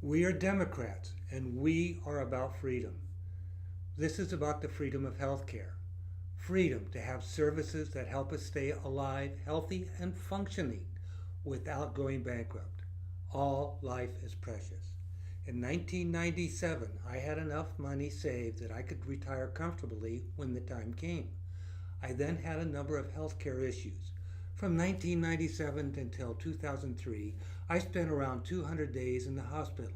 We are Democrats, and we are about freedom. This is about the freedom of healthcare. Freedom to have services that help us stay alive, healthy, and functioning without going bankrupt. All life is precious. In 1997, I had enough money saved that I could retire comfortably when the time came. I then had a number of healthcare issues. From 1997 until 2003, I spent around 200 days in the hospital.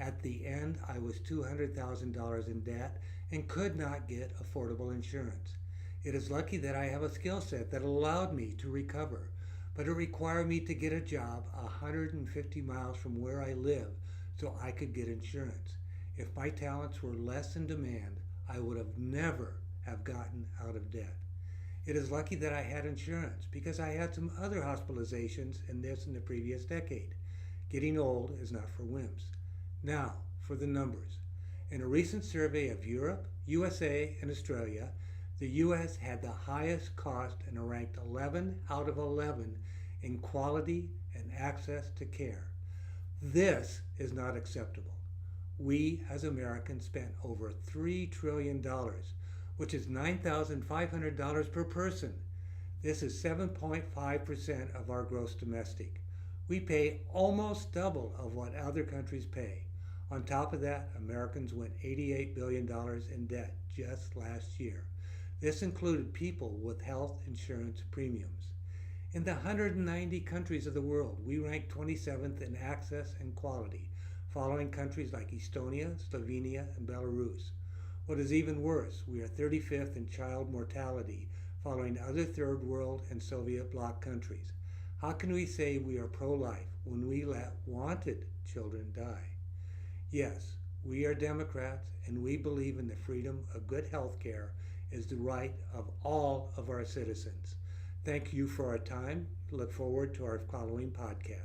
At the end, I was $200,000 in debt and could not get affordable insurance. It is lucky that I have a skill set that allowed me to recover, but it required me to get a job 150 miles from where I live so I could get insurance. If my talents were less in demand, I would have never have gotten out of debt. It is lucky that I had insurance because I had some other hospitalizations in the previous decade. Getting old is not for wimps. Now, for the numbers. In a recent survey of Europe, USA, and Australia, the US had the highest cost and ranked 11 out of 11 in quality and access to care. This is not acceptable. We as Americans spent over $3 trillion, which is $9,500 per person. This is 7.5% of our gross domestic. We pay almost double of what other countries pay. On top of that, Americans went $88 billion in debt just last year. This included people with health insurance premiums. In the 190 countries of the world, we rank 27th in access and quality, following countries like Estonia, Slovenia, and Belarus. What is even worse, we are 35th in child mortality, following other third world and Soviet bloc countries. How can we say we are pro-life when we let wanted children die? Yes, we are Democrats, and we believe in the freedom of good health care is the right of all of our citizens. Thank you for our time. Look forward to our following podcast.